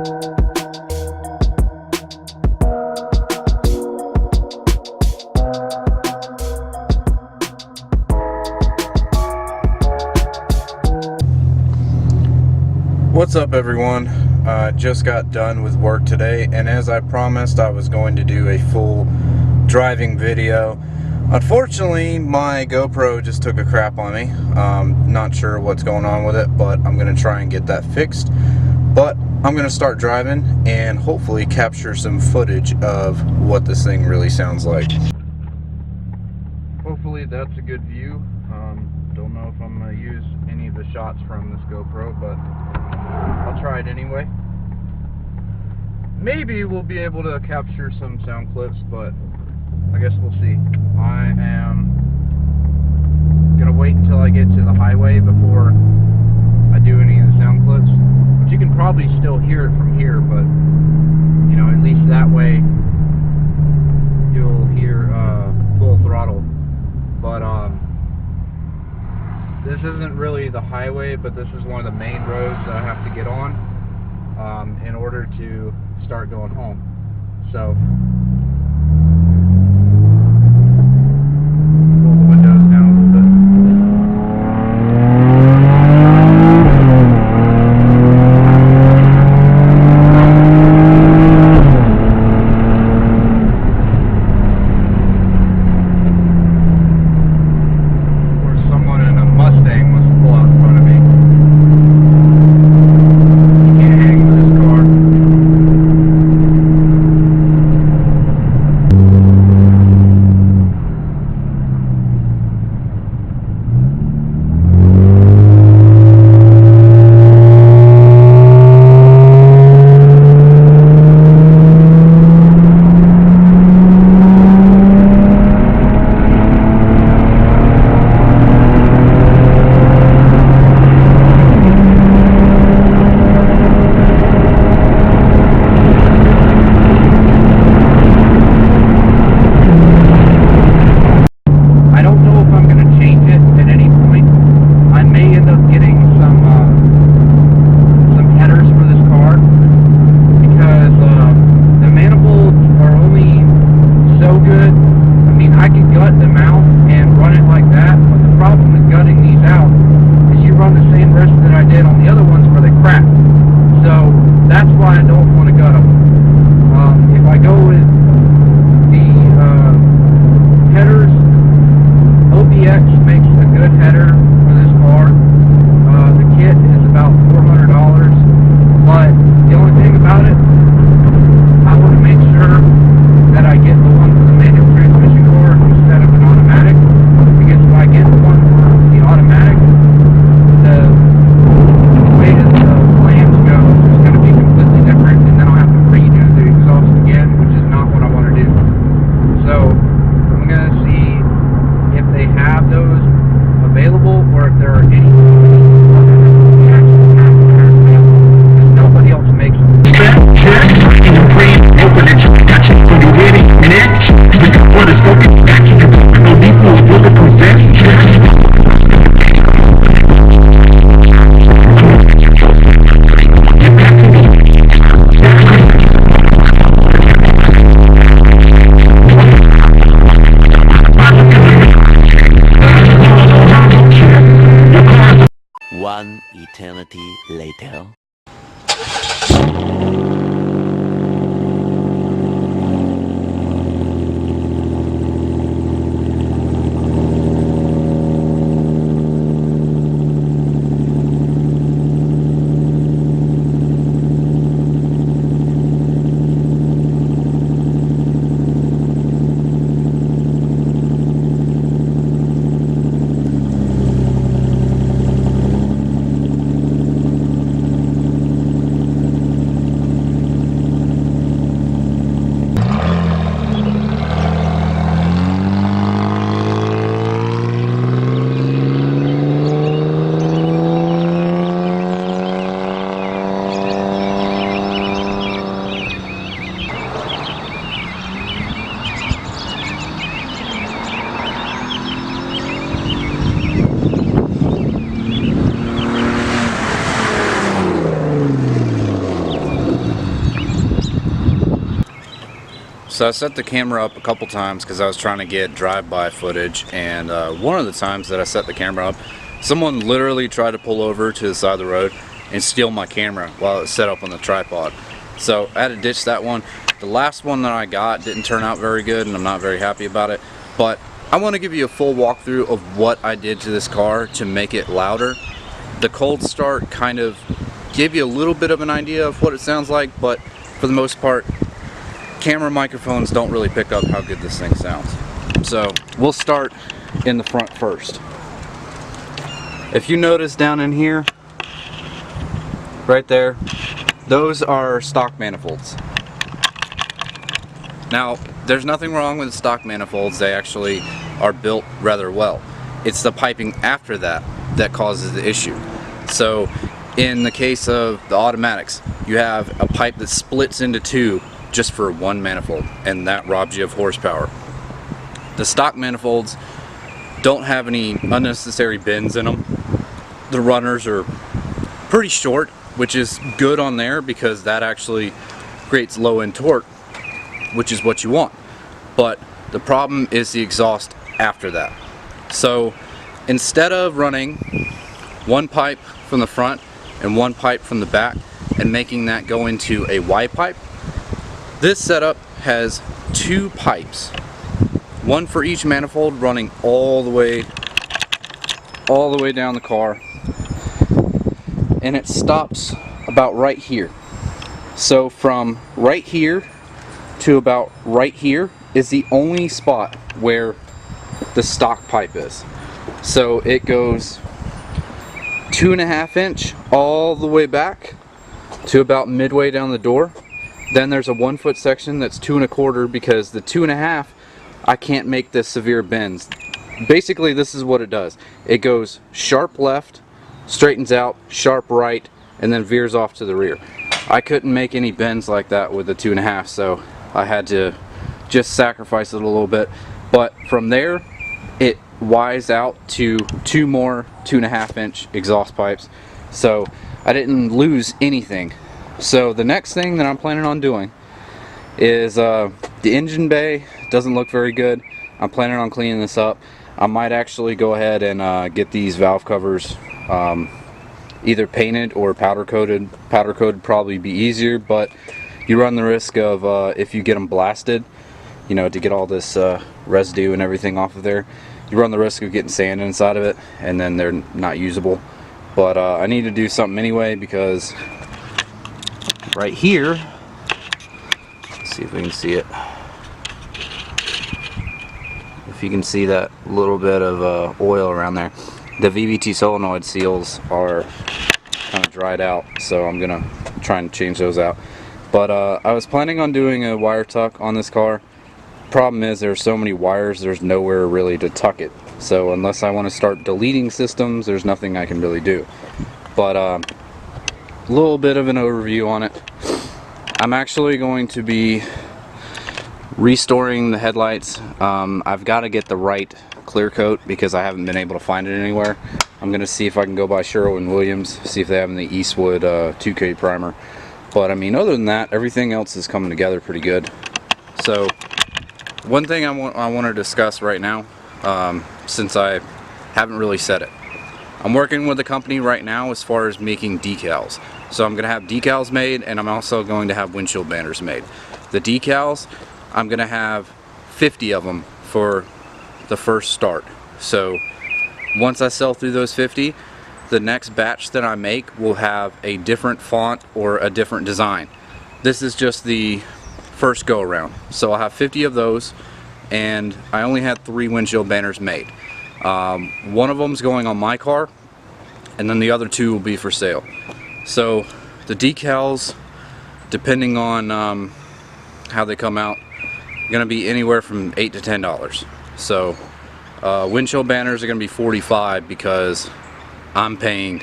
What's up, everyone? Just got done with work today, and as I promised, I was going to do a full driving video. Unfortunately, my GoPro just took a crap on me. Not sure what's going on with it, but I'm going to try and get that fixed. But I'm going to start driving and hopefully capture some footage of what this thing really sounds like. Hopefully that's a good view. Don't know if I'm going to use any of the shots from this GoPro, but I'll try it anyway. Maybe we'll be able to capture some sound clips, but I guess we'll see. I am going to wait until I get to the highway before I do any of the sound clips, which you can probably still hear it from here, but you know, at least that way you'll hear full throttle. But this isn't really the highway, but this is one of the main roads that I have to get on in order to start going home. So roll the windows down a little bit. One eternity later. So I set the camera up a couple times because I was trying to get drive-by footage, and one of the times that I set the camera up, someone literally tried to pull over to the side of the road and steal my camera while it was set up on the tripod. So I had to ditch that one. The last one that I got didn't turn out very good, and I'm not very happy about it, but I want to give you a full walkthrough of what I did to this car to make it louder. The cold start kind of gave you a little bit of an idea of what it sounds like, but for the most part, camera microphones don't really pick up how good this thing sounds. So we'll start in the front first. If you notice down in here, right there, those are stock manifolds. Now, there's nothing wrong with stock manifolds. They actually are built rather well. It's the piping after that that causes the issue. So in the case of the automatics, you have a pipe that splits into two just for one manifold, and that robs you of horsepower. The stock manifolds don't have any unnecessary bends in them. The runners are pretty short, which is good on there because that actually creates low end torque, which is what you want. But the problem is the exhaust after that. So instead of running one pipe from the front and one pipe from the back and making that go into a Y pipe, this setup has two pipes, one for each manifold, running all the way down the car, and it stops about right here. So from right here to about right here is the only spot where the stock pipe is. So it goes 2.5 inch all the way back to about midway down the door. Then there's a 1 foot section that's 2.25, because the 2.5, I can't make the severe bends. Basically, this is what it does. It goes sharp left, straightens out, sharp right, and then veers off to the rear. I couldn't make any bends like that with the 2.5, so I had to just sacrifice it a little bit. But from there, it Ys out to two more 2.5 inch exhaust pipes, so I didn't lose anything. So the next thing that I'm planning on doing is the engine bay doesn't look very good. I'm planning on cleaning this up. I might actually go ahead and get these valve covers either painted or powder coated. Powder coated would probably be easier, but you run the risk of if you get them blasted, you know, to get all this residue and everything off of there, you run the risk of getting sand inside of it and then they're not usable. But I need to do something anyway, because right here, let's see if we can see it. If you can see that little bit of oil around there, the VVT solenoid seals are kind of dried out, so I'm gonna try and change those out. But I was planning on doing a wire tuck on this car. Problem is there's so many wires, there's nowhere really to tuck it. So unless I want to start deleting systems, there's nothing I can really do. But a little bit of an overview on it. I'm actually going to be restoring the headlights. I've got to get the right clear coat because I haven't been able to find it anywhere. I'm going to see if I can go by Sherwin-Williams, see if they have the Eastwood 2K primer. But I mean, other than that, everything else is coming together pretty good. So one thing I want to discuss right now, since I haven't really said it. I'm working with a company right now as far as making decals. So I'm going to have decals made, and I'm also going to have windshield banners made. The decals, I'm going to have 50 of them for the first start. So once I sell through those 50, the next batch that I make will have a different font or a different design. This is just the first go around. So I'll have 50 of those, and I only had 3 windshield banners made. One of them's going on my car, and then the other 2 will be for sale. So the decals, depending on how they come out, are going to be anywhere from $8 to $10. So windshield banners are going to be $45 because I'm paying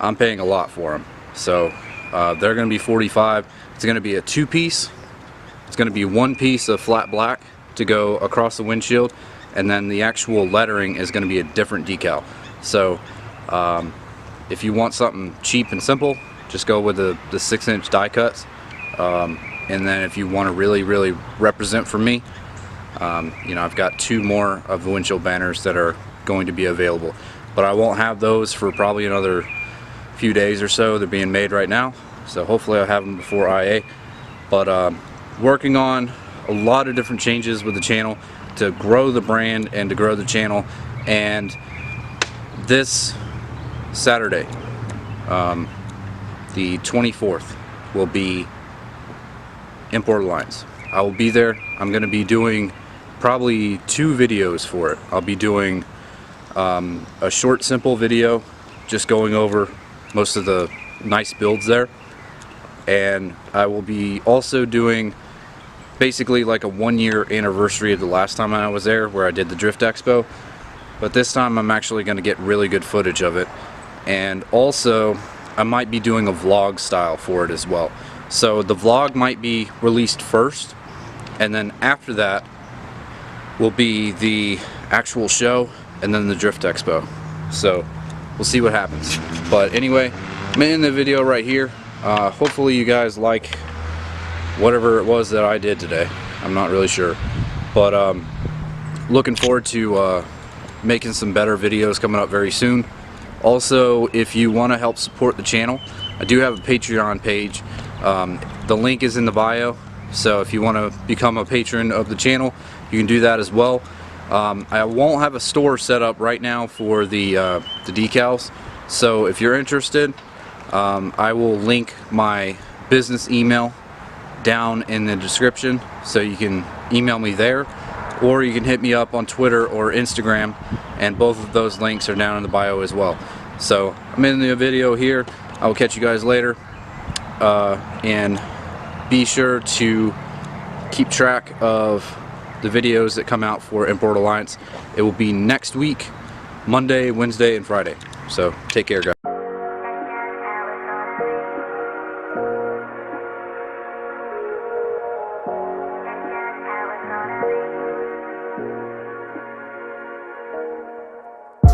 a lot for them. So they're going to be $45. It's going to be a 2-piece. It's going to be 1 piece of flat black to go across the windshield, and then the actual lettering is going to be a different decal. So if you want something cheap and simple, just go with the 6-inch die cuts. and then if you want to really represent for me, you know, I've got 2 more of the windshield banners that are going to be available, but I won't have those for probably another few days or so. They're being made right now, so hopefully I'll have them before IA. But working on a lot of different changes with the channel to grow the brand and to grow the channel. And this Saturday, the 24th, will be Import Alliance. I will be there. I'm going to be doing probably 2 videos for it. I'll be doing a short, simple video just going over most of the nice builds there, and I will be also doing basically like a 1-year anniversary of the last time I was there, where I did the Drift Expo. But this time I'm actually going to get really good footage of it, and also I might be doing a vlog style for it as well. So the vlog might be released first, and then after that will be the actual show, and then the Drift Expo. So we'll see what happens. But anyway, I'm in the video right here. Hopefully you guys like whatever it was that I did today. I'm not really sure, but looking forward to making some better videos coming up very soon. Also, if you want to help support the channel, I do have a Patreon page. The link is in the bio, so if you want to become a patron of the channel, you can do that as well. I won't have a store set up right now for the decals, so if you're interested, I will link my business email down in the description, so you can email me there, or you can hit me up on Twitter or Instagram, and both of those links are down in the bio as well. So I'm in the video here. I will catch you guys later, and be sure to keep track of the videos that come out for Import Alliance. It will be next week, Monday, Wednesday, and Friday. So take care, guys.